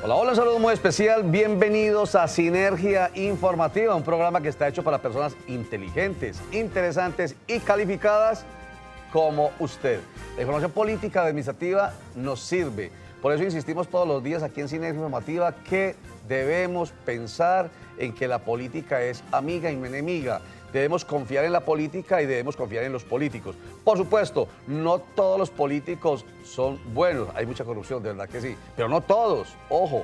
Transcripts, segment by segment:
Hola, hola, un saludo muy especial. Bienvenidos a Sinergia Informativa, un programa que está hecho para personas inteligentes, interesantes y calificadas como usted. La información política y administrativa nos sirve. Por eso insistimos todos los días aquí en Sinergia Informativa que debemos pensar en que la política es amiga y no enemiga. Debemos confiar en la política y debemos confiar en los políticos. Por supuesto, no todos los políticos son buenos. Hay mucha corrupción, de verdad que sí. Pero no todos. Ojo,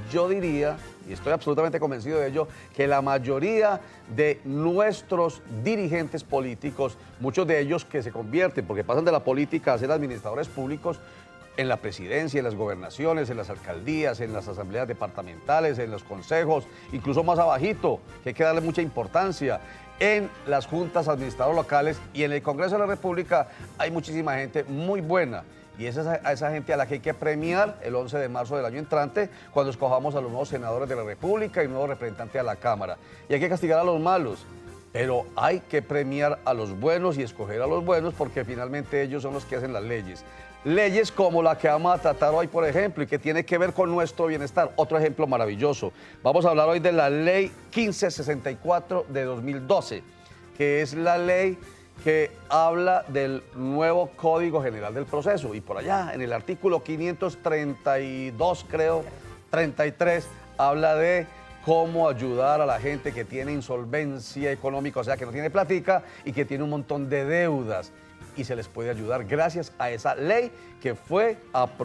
yo diría, y estoy absolutamente convencido de ello, que la mayoría de nuestros dirigentes políticos, muchos de ellos que se convierten, porque pasan de la política a ser administradores públicos, en la presidencia, en las gobernaciones, en las alcaldías, en las asambleas departamentales, en los consejos, incluso más abajito, que hay que darle mucha importancia, en las juntas administradoras locales y en el Congreso de la República hay muchísima gente muy buena. Y es a esa gente a la que hay que premiar el 11 de marzo del año entrante, cuando escojamos a los nuevos senadores de la República y nuevos representantes a la Cámara. Y hay que castigar a los malos, pero hay que premiar a los buenos y escoger a los buenos, porque finalmente ellos son los que hacen las leyes. Leyes como la que vamos a tratar hoy, por ejemplo, y que tiene que ver con nuestro bienestar. Otro ejemplo maravilloso. Vamos a hablar hoy de la Ley 1564 de 2012, que es la ley que habla del nuevo Código General del Proceso. Y por allá, en el artículo 532, creo, 33, habla de cómo ayudar a la gente que tiene insolvencia económica, o sea, que no tiene platica y que tiene un montón de deudas. Y se les puede ayudar gracias a esa ley que fue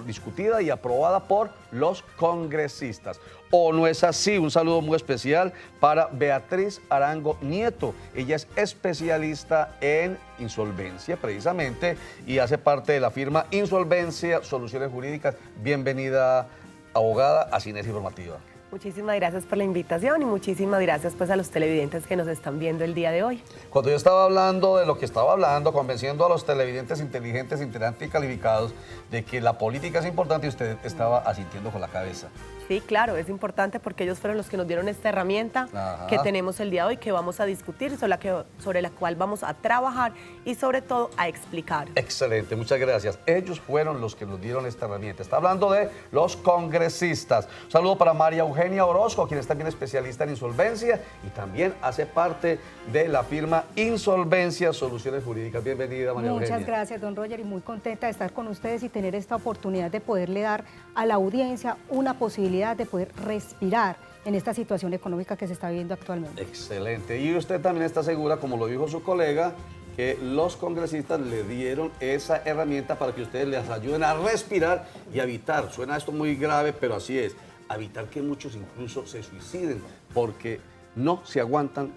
discutida y aprobada por los congresistas. ¿O no es así? Un saludo muy especial para Beatriz Arango Nieto. Ella es especialista en insolvencia, precisamente, y hace parte de la firma Insolvencia Soluciones Jurídicas. Bienvenida, abogada, a Sinergia Informativa. Muchísimas gracias por la invitación y muchísimas gracias pues a los televidentes que nos están viendo el día de hoy. Cuando yo estaba hablando de lo que estaba hablando, convenciendo a los televidentes inteligentes, integrantes y calificados de que la política es importante, y usted estaba asintiendo con la cabeza. Sí, claro, es importante porque ellos fueron los que nos dieron esta herramienta que tenemos el día de hoy, que vamos a discutir, sobre la cual vamos a trabajar y sobre todo a explicar. Excelente, muchas gracias. Ellos fueron los que nos dieron esta herramienta. Está hablando de los congresistas. Un saludo para María Eugenia Orozco, quien es también especialista en insolvencia y también hace parte de la firma Insolvencia Soluciones Jurídicas. Bienvenida, María Eugenia. Muchas gracias, don Roger, y muy contenta de estar con ustedes y tener esta oportunidad de poderle dar a la audiencia una posibilidad de poder respirar en esta situación económica que se está viviendo actualmente. Excelente. Y usted también está segura, como lo dijo su colega, que los congresistas le dieron esa herramienta para que ustedes les ayuden a respirar y a evitar, suena esto muy grave, pero así es, a evitar que muchos incluso se suiciden, porque no se aguantan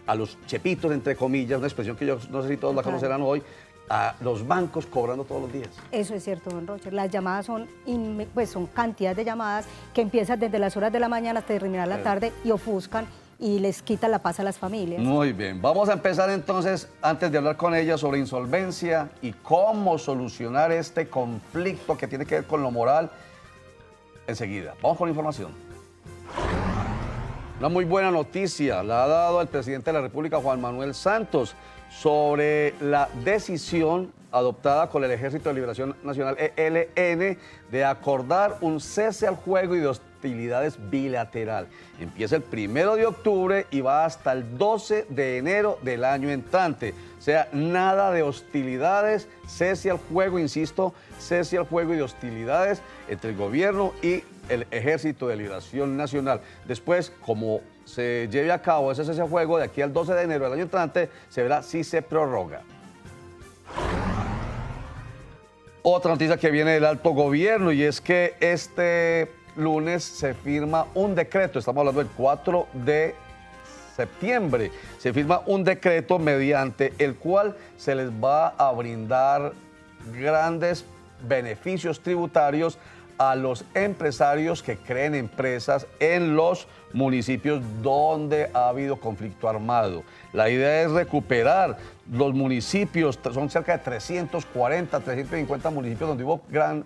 a los chepitos, entre comillas, una expresión que yo no sé si todos la conocerán hoy, a los bancos cobrando todos los días. Eso es cierto, don Roger. Las llamadas son cantidades de llamadas que empiezan desde las horas de la mañana hasta terminar la tarde y ofuscan y les quitan la paz a las familias. Muy bien, vamos a empezar entonces, antes de hablar con ella sobre insolvencia y cómo solucionar este conflicto que tiene que ver con lo moral, enseguida. Vamos con la información. Una muy buena noticia la ha dado el presidente de la República, Juan Manuel Santos, sobre la decisión adoptada con el Ejército de Liberación Nacional, ELN, de acordar un cese al fuego y de hostilidades bilateral. Empieza el 1 de octubre y va hasta el 12 de enero del año entrante. O sea, nada de hostilidades, cese al fuego, insisto, cese al fuego y de hostilidades entre el gobierno y el Ejército de Liberación Nacional. Después, como se lleve a cabo ese cese al fuego de aquí al 12 de enero del año entrante, se verá si se prorroga. Otra noticia que viene del alto gobierno, y es que este lunes se firma un decreto, estamos hablando del 4 de septiembre, se firma un decreto mediante el cual se les va a brindar grandes beneficios tributarios a los empresarios que creen empresas en los municipios donde ha habido conflicto armado. La idea es recuperar los municipios, son cerca de 340, 350 municipios donde hubo gran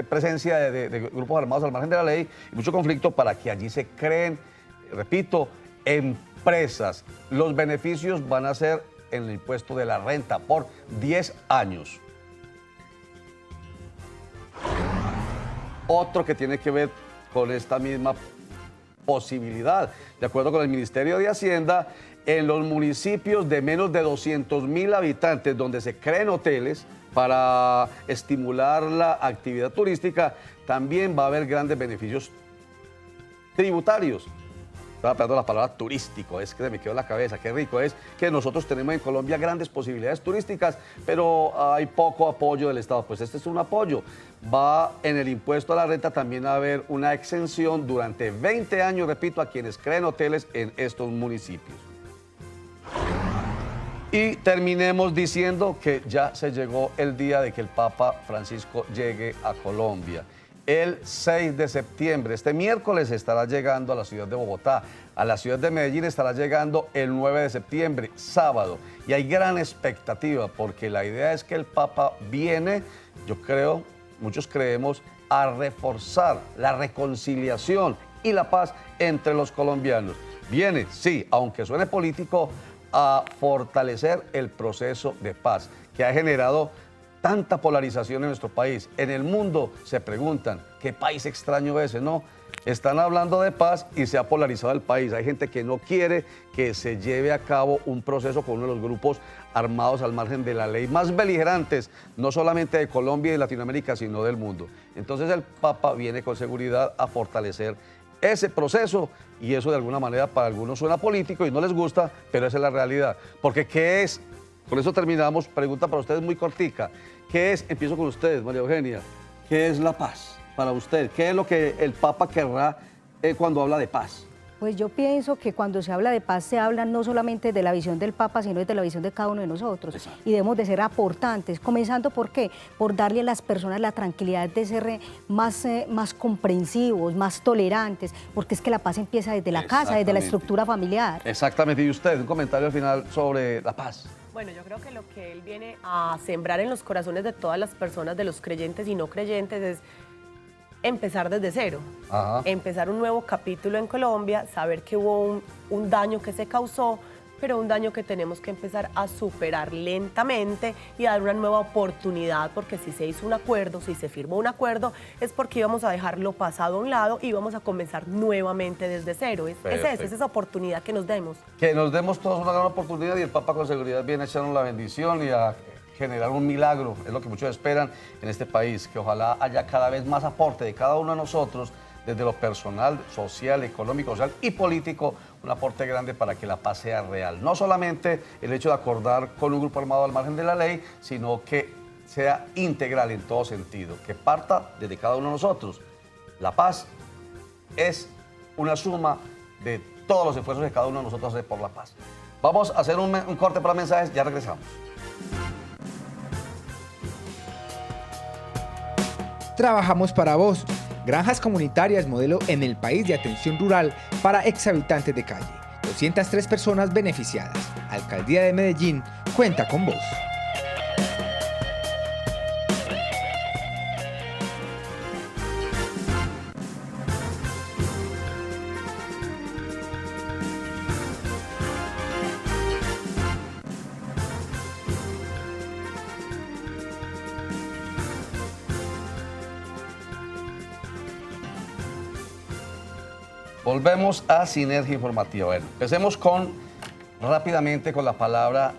presencia de grupos armados al margen de la ley y mucho conflicto, para que allí se creen, repito, empresas. Los beneficios van a ser en el impuesto de la renta por 10 años. otro que tiene que ver con esta misma posibilidad. De acuerdo con el Ministerio de Hacienda, en los municipios de menos de 200.000 habitantes, donde se creen hoteles para estimular la actividad turística, también va a haber grandes beneficios tributarios. Estaba hablando la palabra turístico, es que se me quedó en la cabeza, qué rico es que nosotros tenemos en Colombia grandes posibilidades turísticas, pero hay poco apoyo del Estado. Pues este es un apoyo. Va en el impuesto a la renta también a haber una exención durante 20 años, repito, a quienes creen hoteles en estos municipios. Y terminemos diciendo que ya se llegó el día de que el Papa Francisco llegue a Colombia. El 6 de septiembre, este miércoles, estará llegando a la ciudad de Bogotá. A la ciudad de Medellín estará llegando el 9 de septiembre, sábado. Y hay gran expectativa porque la idea es que el Papa viene, yo creo, muchos creemos, a reforzar la reconciliación y la paz entre los colombianos. Viene, sí, aunque suene político, a fortalecer el proceso de paz que ha generado tanta polarización en nuestro país. En el mundo se preguntan, ¿qué país extraño es ese? No, están hablando de paz y se ha polarizado el país. Hay gente que no quiere que se lleve a cabo un proceso con uno de los grupos armados al margen de la ley más beligerantes, no solamente de Colombia y de Latinoamérica, sino del mundo. Entonces el Papa viene con seguridad a fortalecer ese proceso y eso de alguna manera para algunos suena político y no les gusta, pero esa es la realidad. Porque ¿qué es? Con eso terminamos. Pregunta para ustedes muy cortica. ¿Qué es? Empiezo con ustedes, María Eugenia. ¿Qué es la paz para usted? ¿Qué es lo que el Papa querrá cuando habla de paz? Pues yo pienso que cuando se habla de paz se habla no solamente de la visión del Papa, sino de la visión de cada uno de nosotros. Exacto. Y debemos de ser aportantes, comenzando ¿por qué? Por darle a las personas la tranquilidad de ser más comprensivos, más tolerantes, porque es que la paz empieza desde la casa, desde la estructura familiar. Exactamente. Y usted, un comentario al final sobre la paz. Bueno, yo creo que lo que él viene a sembrar en los corazones de todas las personas, de los creyentes y no creyentes, es empezar desde cero. Ajá. Empezar un nuevo capítulo en Colombia, saber que hubo un daño que se causó, pero un daño que tenemos que empezar a superar lentamente y a dar una nueva oportunidad, porque si se hizo un acuerdo, si se firmó un acuerdo, es porque íbamos a dejar lo pasado a un lado y vamos a comenzar nuevamente desde cero. Es esa oportunidad que nos demos. Que nos demos todos una gran oportunidad y el Papa con seguridad viene a echarnos la bendición y a generar un milagro, es lo que muchos esperan en este país, que ojalá haya cada vez más aporte de cada uno de nosotros, desde lo personal, social, económico, social y político, un aporte grande para que la paz sea real. No solamente el hecho de acordar con un grupo armado al margen de la ley, sino que sea integral en todo sentido, que parta desde cada uno de nosotros. La paz es una suma de todos los esfuerzos que cada uno de nosotros hace por la paz. Vamos a hacer un corte para mensajes, ya regresamos. Trabajamos para vos. Granjas comunitarias modelo en el país de atención rural para exhabitantes de calle. 203 personas beneficiadas. Alcaldía de Medellín cuenta con vos. Volvemos a Sinergia Informativa. Bueno, empecemos rápidamente con la palabra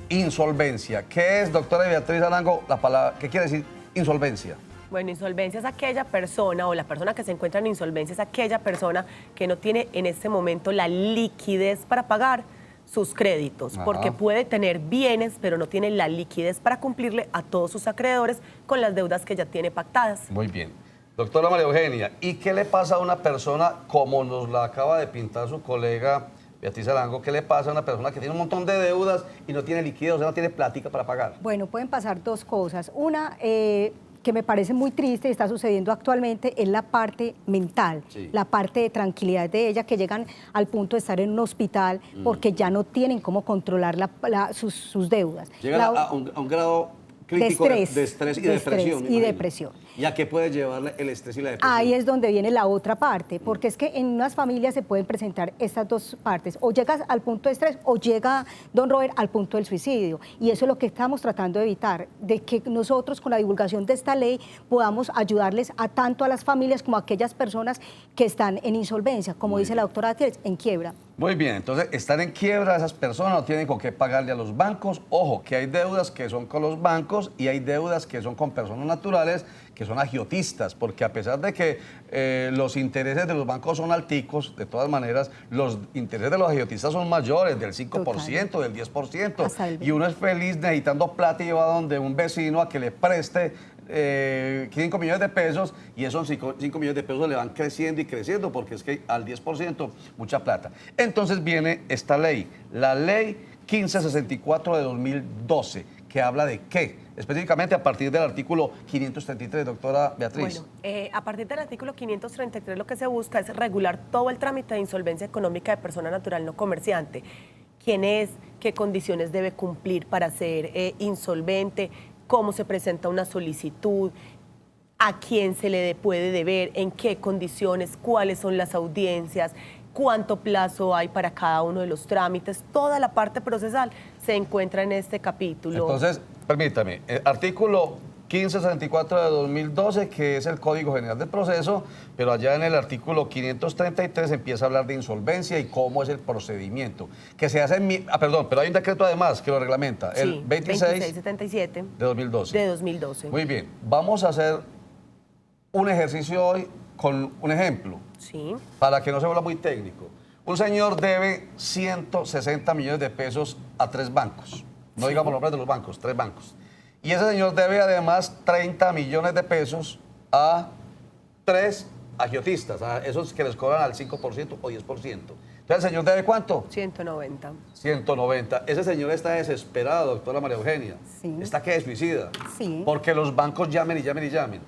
insolvencia. ¿Qué es, doctora Beatriz Arango, la palabra, qué quiere decir insolvencia? Bueno, insolvencia es aquella persona o la persona que se encuentra en insolvencia es aquella persona que no tiene en este momento la liquidez para pagar sus créditos, porque puede tener bienes, pero no tiene la liquidez para cumplirle a todos sus acreedores con las deudas que ya tiene pactadas. Muy bien. Doctora María Eugenia, ¿y qué le pasa a una persona, como nos la acaba de pintar su colega Beatriz Arango, qué le pasa a una persona que tiene un montón de deudas y no tiene liquidez, o sea, no tiene plática para pagar? Bueno, pueden pasar dos cosas. Una, que me parece muy triste y está sucediendo actualmente, es la parte mental, la parte de tranquilidad de ella, que llegan al punto de estar en un hospital porque ya no tienen cómo controlar sus deudas. Llegan a un grado crítico de estrés y depresión. Y depresión. ¿Y a qué puede llevarle el estrés y la depresión? Ahí es donde viene la otra parte, porque es que en unas familias se pueden presentar estas dos partes, o llegas al punto de estrés o llega, don Robert, al punto del suicidio. Y eso es lo que estamos tratando de evitar, de que nosotros con la divulgación de esta ley podamos ayudarles a tanto a las familias como a aquellas personas que están en insolvencia, como dice la doctora Tieres, en quiebra. Muy bien, entonces están en quiebra esas personas, no tienen con qué pagarle a los bancos. Ojo, que hay deudas que son con los bancos y hay deudas que son con personas naturales, que son agiotistas, porque a pesar de que los intereses de los bancos son alticos, de todas maneras, los intereses de los agiotistas son mayores, del 5%, del 10%, y uno es feliz necesitando plata y va donde un vecino a que le preste 5 millones de pesos, y esos 5 millones de pesos le van creciendo y creciendo, porque es que al 10% mucha plata. Entonces viene esta ley, la ley 1564 de 2012, que habla de qué, específicamente a partir del artículo 533, doctora Beatriz. Bueno, a partir del artículo 533 lo que se busca es regular todo el trámite de insolvencia económica de persona natural no comerciante. ¿Quién es? ¿Qué condiciones debe cumplir para ser insolvente? ¿Cómo se presenta una solicitud? ¿A quién se le puede deber? ¿En qué condiciones? ¿Cuáles son las audiencias? ¿Cuánto plazo hay para cada uno de los trámites? Toda la parte procesal se encuentra en este capítulo. Entonces, permítame, artículo 1564 de 2012, que es el Código General del Proceso, pero allá en el artículo 533 empieza a hablar de insolvencia y cómo es el procedimiento. Que se hace perdón, pero hay un decreto además que lo reglamenta, el 2677 de 2012. De 2012. Muy bien, vamos a hacer un ejercicio hoy con un ejemplo. Sí. Para que no se vuelva muy técnico. Un señor debe 160 millones de pesos a 3 bancos. No digamos los nombres de los bancos, 3 bancos. Y ese señor debe además 30 millones de pesos a 3 agiotistas, a esos que les cobran al 5% o 10%. Entonces, ¿el señor debe cuánto? 190. 190. Ese señor está desesperado, doctora María Eugenia. Sí. Está que es suicida. Sí. Porque los bancos llamen y llamen y llamen.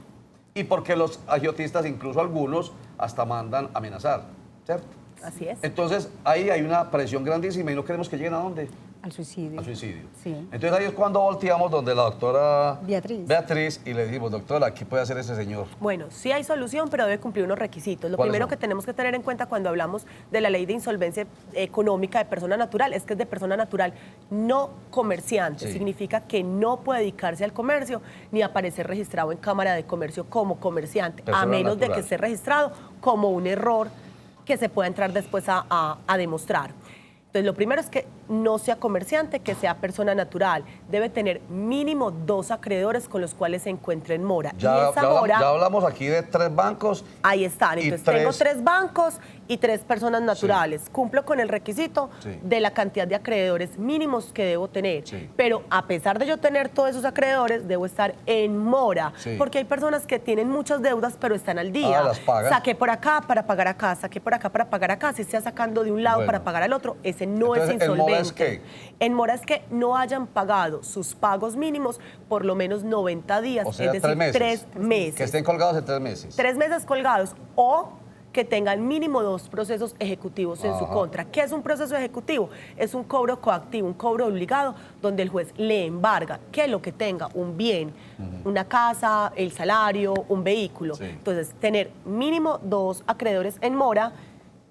Y porque los agiotistas, incluso algunos, hasta mandan amenazar, ¿cierto? Así es. Entonces, ahí hay una presión grandísima y no queremos que lleguen ¿a dónde? Al suicidio. Al suicidio. Sí. Entonces ahí es cuando volteamos donde la doctora Beatriz y le decimos, doctora, ¿qué puede hacer ese señor? Bueno, sí hay solución, pero debe cumplir unos requisitos. Lo primero que tenemos que tener en cuenta cuando hablamos de la ley de insolvencia económica de persona natural es que es de persona natural no comerciante. Sí. Significa que no puede dedicarse al comercio ni aparecer registrado en Cámara de Comercio como comerciante, a menos de que esté registrado como un error que se pueda entrar después a demostrar. Entonces, lo primero es que no sea comerciante, que sea persona natural. Debe tener mínimo 2 acreedores con los cuales se encuentre en mora. Ya hablamos aquí de 3 bancos. Ahí están. Entonces, tengo 3 bancos y 3 personas naturales. Sí. Cumplo con el requisito de la cantidad de acreedores mínimos que debo tener. Sí. Pero a pesar de yo tener todos esos acreedores, debo estar en mora. Sí. Porque hay personas que tienen muchas deudas, pero están al día. Las pagan. Saqué por acá para pagar acá, saqué por acá para pagar acá. Si está sacando de un lado para pagar al otro, ese no es insolvente. ¿En mora es qué? En mora es que no hayan pagado sus pagos mínimos por lo menos 90 días, o sea, es decir, 3 meses. Que estén colgados en 3 meses. 3 meses colgados o que tengan mínimo 2 procesos ejecutivos en su contra. ¿Qué es un proceso ejecutivo? Es un cobro coactivo, un cobro obligado, donde el juez le embarga que lo que tenga, un bien, una casa, el salario, un vehículo. Sí. Entonces, tener mínimo 2 acreedores en mora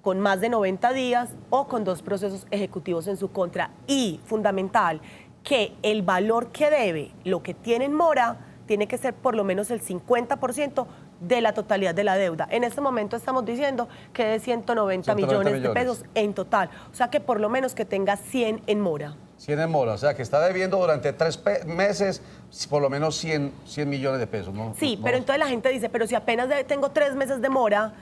con más de 90 días o con 2 procesos ejecutivos en su contra. Y, fundamental, que el valor que debe, lo que tiene en mora, tiene que ser por lo menos el 50% de la totalidad de la deuda. En este momento estamos diciendo que de 190 millones de pesos en total. O sea que por lo menos que tenga 100 en mora. 100 en mora, o sea que está debiendo durante 3 meses por lo menos 100 millones de pesos, ¿no? Sí, pero entonces la gente dice, pero si apenas tengo 3 meses de mora,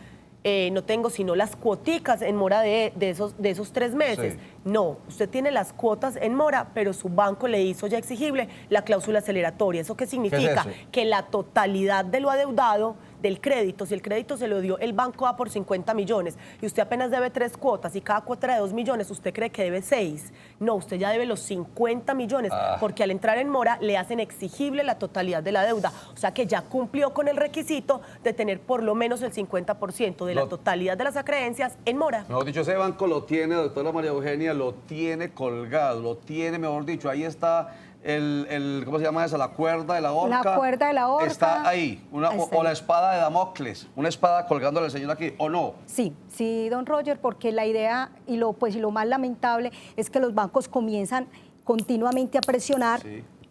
no tengo sino las cuoticas en mora de esos 3 meses. Sí. No, usted tiene las cuotas en mora, pero su banco le hizo ya exigible la cláusula aceleratoria. ¿Eso qué significa? ¿Qué es eso? Que la totalidad de lo adeudado del crédito, si el crédito se lo dio el banco A por 50 millones y usted apenas debe 3 cuotas y cada cuota de 2 millones, usted cree que debe 6. No, usted ya debe los 50 millones porque al entrar en mora le hacen exigible la totalidad de la deuda. O sea que ya cumplió con el requisito de tener por lo menos el 50% de la totalidad de las acreencias en mora. Mejor dicho, ese banco lo tiene, doctora María Eugenia, lo tiene colgado, lo tiene, mejor dicho, ahí está ¿cómo se llama eso? La cuerda de la horca. La cuerda de la horca. Está ahí. O la espada de Damocles, una espada colgándole al señor aquí, ¿o no? Sí, sí, don Roger, porque la idea y lo más lamentable es que los bancos comienzan continuamente a presionar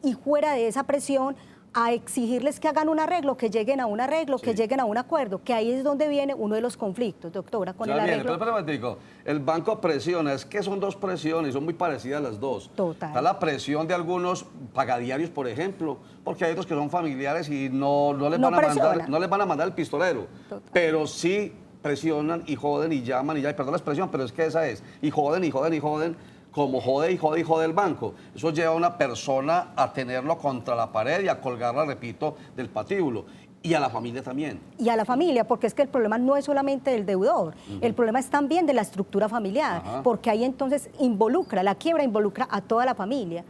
y fuera de esa presión a exigirles que hagan un arreglo, que lleguen a un arreglo, que lleguen a un acuerdo, que ahí es donde viene uno de los conflictos, doctora, con el arreglo. Pero, el banco presiona, es que son dos presiones, son muy parecidas las dos. Total. Está la presión de algunos pagadiarios, por ejemplo, porque hay otros que son familiares y no les van a mandar el pistolero, pero sí presionan y joden y llaman y ya, perdón la expresión, pero es que esa es, y joden y joden y joden, como jode y jode y jode el banco. Eso lleva a una persona a tenerlo contra la pared y a colgarla, repito, del patíbulo. Y a la familia también. Y a la familia, porque es que el problema no es solamente del deudor, el problema es también de la estructura familiar, porque ahí entonces la quiebra involucra a toda la familia.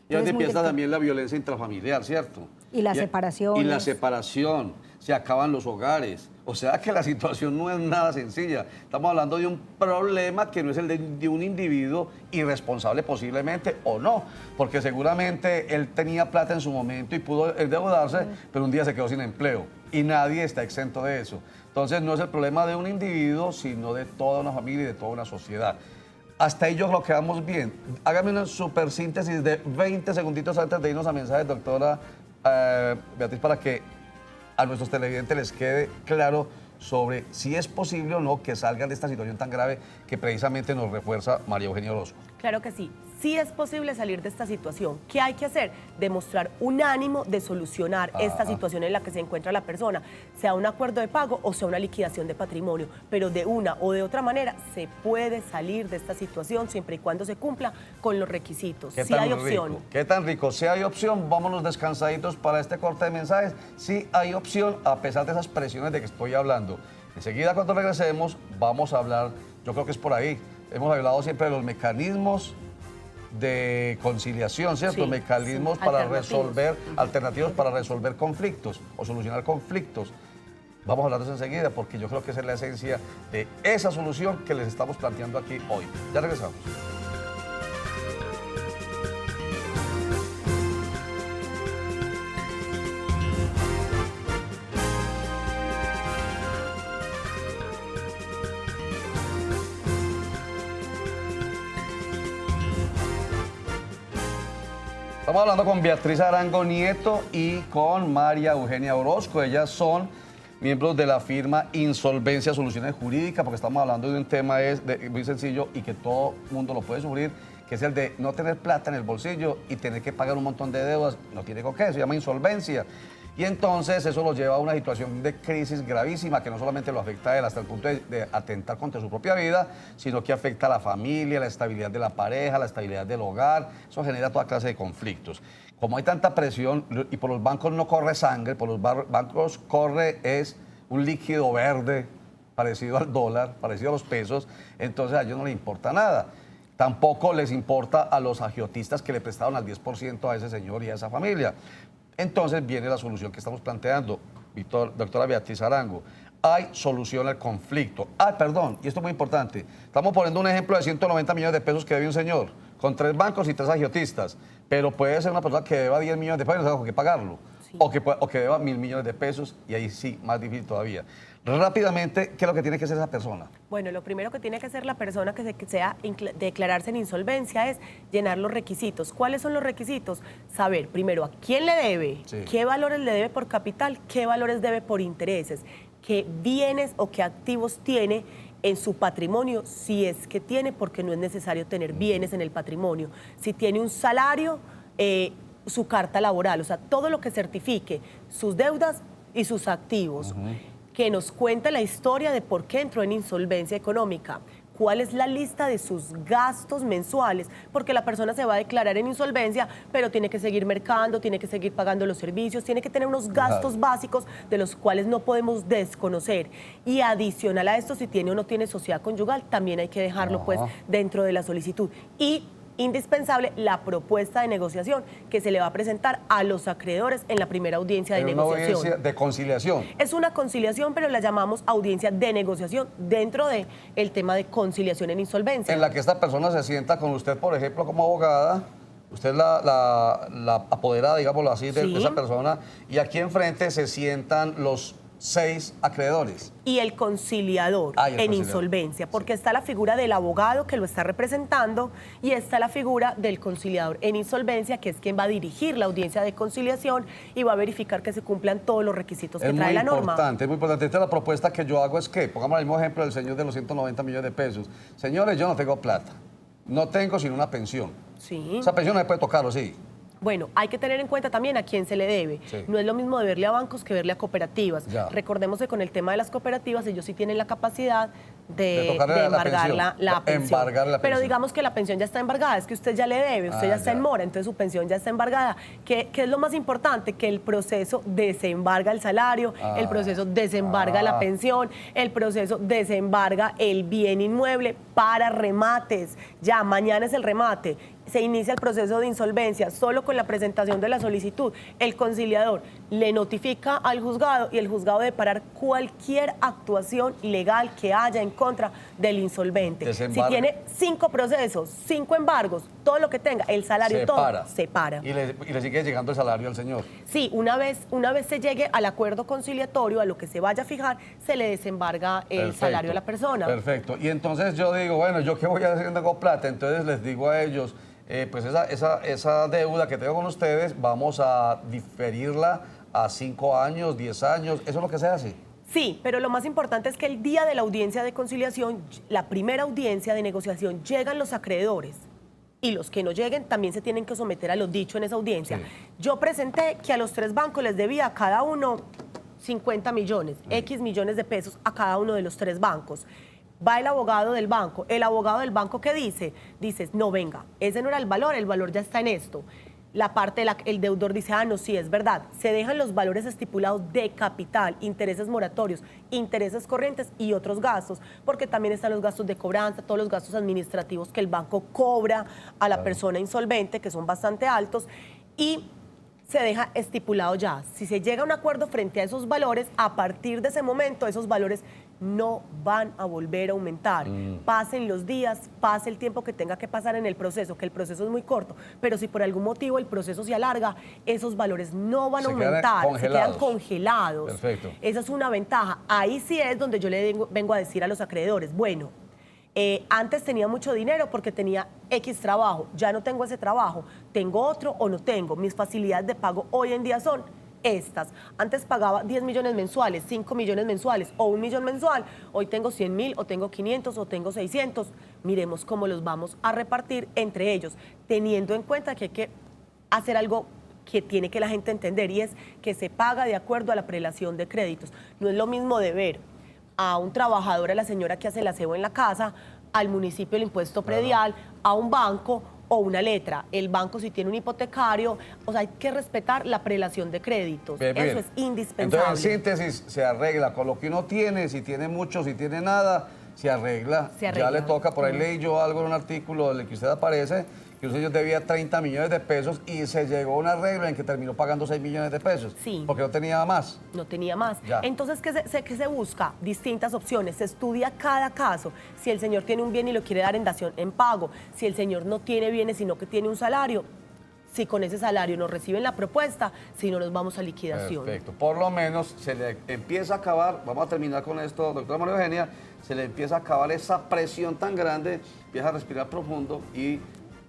Y donde empieza también la violencia intrafamiliar, ¿cierto? Y la separación. Y la separación, se acaban los hogares. O sea que la situación no es nada sencilla. Estamos hablando de un problema que no es el de un individuo irresponsable posiblemente o no, porque seguramente él tenía plata en su momento y pudo endeudarse, pero un día se quedó sin empleo y nadie está exento de eso. Entonces no es el problema de un individuo, sino de toda una familia y de toda una sociedad. Hasta ahí yo creo que vamos bien. Hágame una super síntesis de 20 segunditos antes de irnos a mensajes, doctora Beatriz, para que a nuestros televidentes les quede claro sobre si es posible o no que salgan de esta situación tan grave que precisamente nos refuerza María Eugenia Orozco. Claro que sí. Sí es posible salir de esta situación. ¿Qué hay que hacer? Demostrar un ánimo de solucionar esta situación en la que se encuentra la persona, sea un acuerdo de pago o sea una liquidación de patrimonio, pero de una o de otra manera se puede salir de esta situación siempre y cuando se cumpla con los requisitos. Sí hay opción. ¿Qué tan rico? Si hay opción, vámonos descansaditos para este corte de mensajes. Sí hay opción, a pesar de esas presiones de que estoy hablando. Enseguida, cuando regresemos, vamos a hablar, yo creo que es por ahí, hemos hablado siempre de los mecanismos de conciliación, ¿cierto? Sí, mecanismos para resolver, alternativos para resolver conflictos o solucionar conflictos. Vamos a hablar de eso enseguida porque yo creo que esa es la esencia de esa solución que les estamos planteando aquí hoy. Ya regresamos. Estamos hablando con Beatriz Arango Nieto y con María Eugenia Orozco. Ellas son miembros de la firma Insolvencia Soluciones Jurídicas, porque estamos hablando de un tema muy sencillo y que todo mundo lo puede sufrir, que es el de no tener plata en el bolsillo y tener que pagar un montón de deudas. No tiene con qué, se llama insolvencia. Y entonces eso lo lleva a una situación de crisis gravísima que no solamente lo afecta a él hasta el punto de atentar contra su propia vida, sino que afecta a la familia, la estabilidad de la pareja, la estabilidad del hogar. Eso genera toda clase de conflictos. Como hay tanta presión y por los bancos no corre sangre, por los bancos es un líquido verde parecido al dólar, parecido a los pesos, entonces a ellos no les importa nada. Tampoco les importa a los agiotistas que le prestaron al 10% a ese señor y a esa familia. Entonces viene la solución que estamos planteando, doctora Beatriz Arango. Hay solución al conflicto. Perdón, y esto es muy importante. Estamos poniendo un ejemplo de 190 millones de pesos que debe un señor, con 3 bancos y 3 agiotistas. Pero puede ser una persona que deba 10 millones de pesos y no tenga con qué pagarlo. Sí. O que deba 1.000 millones de pesos y ahí sí, más difícil todavía. Rápidamente, ¿qué es lo que tiene que hacer esa persona? Bueno, lo primero que tiene que hacer la persona que desea declararse en insolvencia es llenar los requisitos. ¿Cuáles son los requisitos? Saber, primero, a quién le debe, qué valores le debe por capital, qué valores debe por intereses, qué bienes o qué activos tiene en su patrimonio, si es que tiene, porque no es necesario tener bienes en el patrimonio. Si tiene un salario, su carta laboral, o sea, todo lo que certifique sus deudas y sus activos. Que nos cuente la historia de por qué entró en insolvencia económica, cuál es la lista de sus gastos mensuales, porque la persona se va a declarar en insolvencia, pero tiene que seguir mercando, tiene que seguir pagando los servicios, tiene que tener unos gastos básicos de los cuales no podemos desconocer. Y adicional a esto, si tiene o no tiene sociedad conyugal, también hay que dejarlo pues dentro de la solicitud. Y indispensable la propuesta de negociación que se le va a presentar a los acreedores en la primera audiencia de negociación. Una audiencia de conciliación. Es una conciliación, pero la llamamos audiencia de negociación dentro del tema de conciliación en insolvencia. En la que esta persona se sienta con usted, por ejemplo, como abogada, Usted es la apoderada, digámoslo así, de Sí. esa persona, y aquí enfrente se sientan los 6 acreedores. Y el conciliador Ah, y el en conciliador. insolvencia, porque está la figura del abogado que lo está representando y está la figura del conciliador en insolvencia, que es quien va a dirigir la audiencia de conciliación y va a verificar que se cumplan todos los requisitos que trae la norma. Es muy importante. Esta es la propuesta que yo hago, es que, pongamos el mismo ejemplo del señor de los 190 millones de pesos. Señores, yo no tengo plata, no tengo sino una pensión. Sí. Esa pensión no se puede tocar, ¿o sí? Bueno, hay que tener en cuenta también a quién se le debe. Sí. No es lo mismo deberle a bancos que verle a cooperativas. Ya. Recordemos que con el tema de las cooperativas ellos sí tienen la capacidad de tocarle la embargar pensión. la pensión. Embargar la Pero pensión. digamos que la pensión ya está embargada, es que usted ya le debe, usted ya está en mora, entonces su pensión ya está embargada. ¿Qué es lo más importante? Que el proceso desembarga el salario, el proceso desembarga la pensión, el proceso desembarga el bien inmueble para remates. Ya, mañana es el remate. Se inicia el proceso de insolvencia solo con la presentación de la solicitud. El conciliador le notifica al juzgado y el juzgado debe parar cualquier actuación legal que haya en contra del insolvente. Desembarga. Si tiene 5 procesos, 5 embargos, todo lo que tenga, el salario, Se todo, para. se para. Y le sigue llegando el salario al señor. Sí, una vez se llegue al acuerdo conciliatorio, a lo que se vaya a fijar, se le desembarga el Perfecto. salario a la persona. Perfecto. Y entonces yo digo, bueno, ¿yo qué voy a hacer? No tengo plata. Entonces les digo a ellos, pues esa deuda que tengo con ustedes, vamos a diferirla a 5 años, 10 años. ¿Eso es lo que se hace? Sí, pero lo más importante es que el día de la audiencia de conciliación, la primera audiencia de negociación, llegan los acreedores. Y los que no lleguen también se tienen que someter a lo dicho en esa audiencia. Sí. Yo presenté que a los 3 bancos les debía a cada uno 50 millones, X millones de pesos a cada uno de los 3 bancos. Va el abogado del banco. El abogado del banco, ¿qué dice? Dices, no, venga, ese no era el valor ya está en esto. La parte, el deudor dice, ah, no, sí, es verdad. Se dejan los valores estipulados de capital, intereses moratorios, intereses corrientes y otros gastos, porque también están los gastos de cobranza, todos los gastos administrativos que el banco cobra a la persona insolvente, que son bastante altos, y se deja estipulado ya. Si se llega a un acuerdo frente a esos valores, a partir de ese momento esos valores no van a volver a aumentar. Pasen los días, pase el tiempo que tenga que pasar en el proceso, que el proceso es muy corto, pero si por algún motivo el proceso se alarga, esos valores no van a aumentar, se quedan congelados. Perfecto. Esa es una ventaja. Ahí sí es donde yo le vengo a decir a los acreedores, bueno, antes tenía mucho dinero porque tenía X trabajo, ya no tengo ese trabajo, tengo otro o no tengo. Mis facilidades de pago hoy en día son estas. Antes pagaba 10 millones mensuales, 5 millones mensuales o 1 millón mensual. Hoy tengo 100.000 o tengo 500 o tengo 600. Miremos cómo los vamos a repartir entre ellos, teniendo en cuenta que hay que hacer algo que tiene que la gente entender, y es que se paga de acuerdo a la prelación de créditos. No es lo mismo de ver a un trabajador, a la señora que hace el aseo en la casa, al municipio el impuesto predial, a un banco o una letra. El banco, si tiene un hipotecario, o sea, hay que respetar la prelación de créditos. Bien, Eso bien. es indispensable. Entonces, en síntesis, se arregla con lo que uno tiene, si tiene mucho, si tiene nada, se arregla. Se arregla. Ya le toca, por ahí leí yo algo en un artículo en el que usted aparece, que un señor debía 30 millones de pesos y se llegó a un arreglo en que terminó pagando 6 millones de pesos. Sí. Porque no tenía más. No tenía más. Ya. Entonces, ¿qué se busca? Distintas opciones. Se estudia cada caso. Si el señor tiene un bien y lo quiere dar en dación en pago, si el señor no tiene bienes, sino que tiene un salario, si con ese salario nos reciben la propuesta, si no nos vamos a liquidación. Perfecto. Por lo menos se le empieza a acabar, vamos a terminar con esto, doctora María Eugenia, se le empieza a acabar esa presión tan grande, empieza a respirar profundo y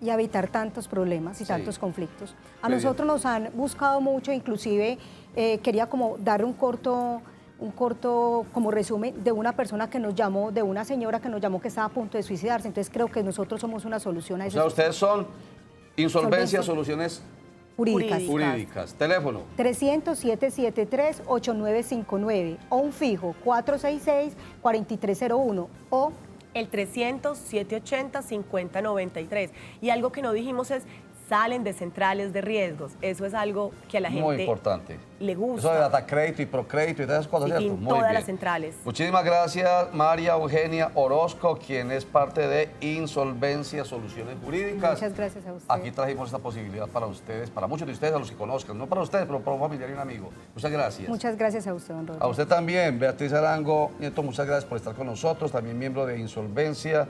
evitar tantos problemas y Sí. tantos conflictos. A Muy nosotros nos han buscado mucho, inclusive quería como dar un corto como resumen de una persona que nos llamó, de una señora que nos llamó que estaba a punto de suicidarse. Entonces creo que nosotros somos una solución a o eso. sea, ustedes son Insolvencia, Solvencia. Soluciones Jurídicas. Jurídicas. Teléfono. 300-773-8959 o un fijo 466-4301 o El 300-780-5093. Y algo que no dijimos es, salen de centrales de riesgos. Eso es algo que a la gente Muy importante. le gusta. Eso de data crédito y procrédito y todas esas cosas, Sí, ¿cierto? en Muy todas bien. las centrales. Muchísimas gracias, María Eugenia Orozco, quien es parte de Insolvencia Soluciones Jurídicas. Muchas gracias a usted. Aquí trajimos esta posibilidad para ustedes, para muchos de ustedes, a los que conozcan. No para ustedes, pero para un familiar y un amigo. Muchas gracias. Muchas gracias a usted, don Rodrigo. A usted también, Beatriz Arango Nieto, muchas gracias por estar con nosotros, también miembro de Insolvencia.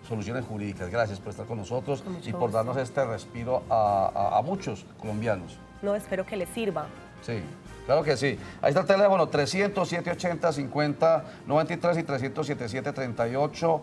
soluciones jurídicas. Gracias por estar con nosotros Con mucho y por gusto. darnos este respiro a muchos colombianos. No, espero que les sirva. Sí, claro que sí. Ahí está el teléfono 300-780-50-93 y 300-77-38.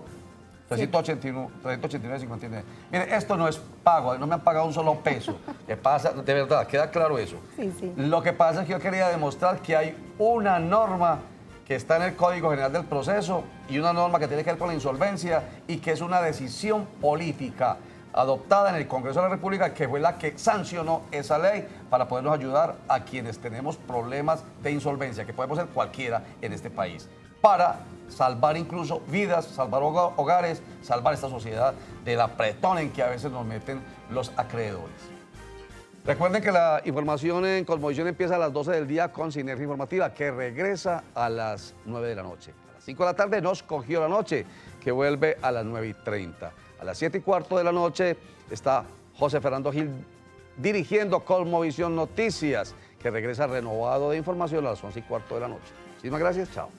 389-59. Mire, esto no es pago, no me han pagado un solo peso. ¿Qué pasa? De verdad, queda claro eso. Sí, sí. Lo que pasa es que yo quería demostrar que hay una norma que está en el Código General del Proceso y una norma que tiene que ver con la insolvencia y que es una decisión política adoptada en el Congreso de la República, que fue la que sancionó esa ley para podernos ayudar a quienes tenemos problemas de insolvencia, que podemos ser cualquiera en este país, para salvar incluso vidas, salvar hogares, salvar esta sociedad del apretón en que a veces nos meten los acreedores. Recuerden que la información en Cosmovisión empieza a las 12 del día con Sinergia Informativa, que regresa a las 9 de la noche. A las 5 de la tarde nos cogió la noche, que vuelve a las 9:30. A las 7:15 de la noche está José Fernando Gil dirigiendo Cosmovisión Noticias, que regresa renovado de información a las 11:15 de la noche. Muchísimas gracias, chao.